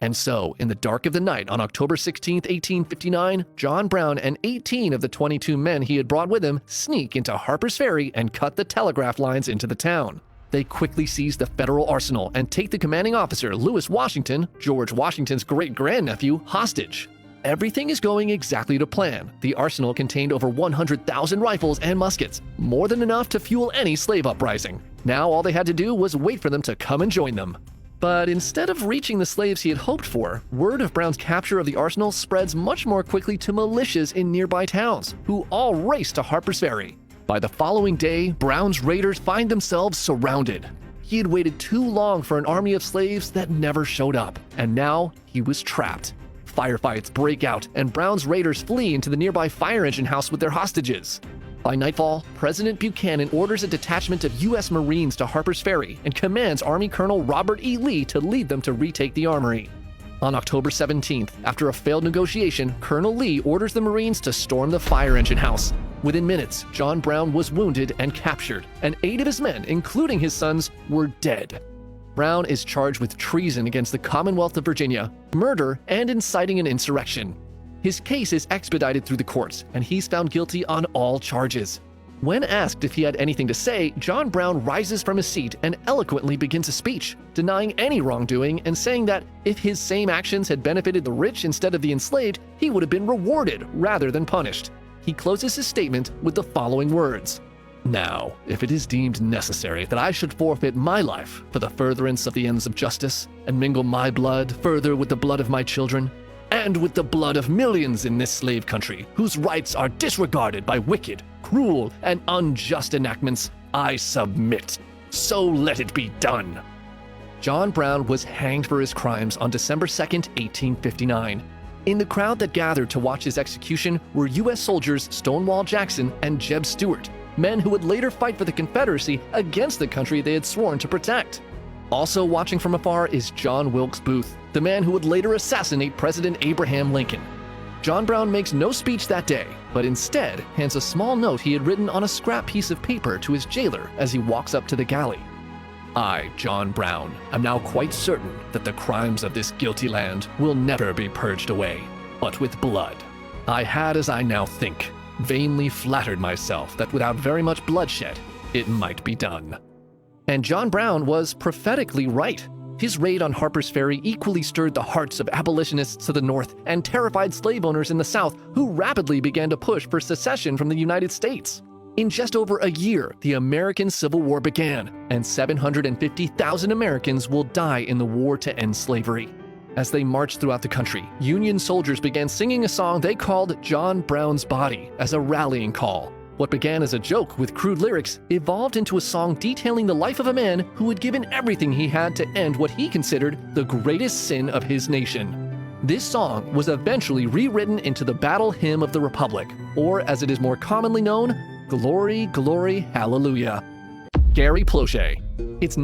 And so, in the dark of the night on October 16, 1859, John Brown and 18 of the 22 men he had brought with him sneak into Harper's Ferry and cut the telegraph lines into the town. They quickly seize the federal arsenal and take the commanding officer, Lewis Washington, George Washington's great-grandnephew, hostage. Everything is going exactly to plan. The arsenal contained over 100,000 rifles and muskets, more than enough to fuel any slave uprising. Now all they had to do was wait for them to come and join them. But instead of reaching the slaves he had hoped for, word of Brown's capture of the arsenal spreads much more quickly to militias in nearby towns, who all race to Harper's Ferry. By the following day, Brown's raiders find themselves surrounded. He had waited too long for an army of slaves that never showed up, and now he was trapped. Firefights break out, and Brown's raiders flee into the nearby fire engine house with their hostages. By nightfall, President Buchanan orders a detachment of U.S. Marines to Harper's Ferry and commands Army Colonel Robert E. Lee to lead them to retake the armory. On October 17th, after a failed negotiation, Colonel Lee orders the Marines to storm the fire engine house. Within minutes, John Brown was wounded and captured, and 8 of his men, including his sons, were dead. Brown is charged with treason against the Commonwealth of Virginia, murder, and inciting an insurrection. His case is expedited through the courts, and he's found guilty on all charges. When asked if he had anything to say, John Brown rises from his seat and eloquently begins a speech, denying any wrongdoing and saying that if his same actions had benefited the rich instead of the enslaved, he would have been rewarded rather than punished. He closes his statement with the following words: "Now, if it is deemed necessary that I should forfeit my life for the furtherance of the ends of justice, and mingle my blood further with the blood of my children, and with the blood of millions in this slave country whose rights are disregarded by wicked, cruel, and unjust enactments, I submit. So let it be done." John Brown was hanged for his crimes on December 2nd, 1859. In the crowd that gathered to watch his execution were U.S. soldiers Stonewall Jackson and Jeb Stuart, men who would later fight for the Confederacy against the country they had sworn to protect. Also watching from afar is John Wilkes Booth, the man who would later assassinate President Abraham Lincoln. John Brown makes no speech that day, but instead hands a small note he had written on a scrap piece of paper to his jailer as he walks up to the galley. "I, John Brown, am now quite certain that the crimes of this guilty land will never be purged away, but with blood. I had, as I now think, vainly flattered myself that without very much bloodshed, it might be done." And John Brown was prophetically right. His raid on Harper's Ferry equally stirred the hearts of abolitionists to the north and terrified slave owners in the south, who rapidly began to push for secession from the United States. In just over a year, the American Civil War began, and 750,000 Americans will die in the war to end slavery. As they marched throughout the country, Union soldiers began singing a song they called John Brown's Body as a rallying call. What began as a joke with crude lyrics evolved into a song detailing the life of a man who had given everything he had to end what he considered the greatest sin of his nation. This song was eventually rewritten into the Battle Hymn of the Republic, or as it is more commonly known, Glory, Glory, Hallelujah. Gary Plauché. It's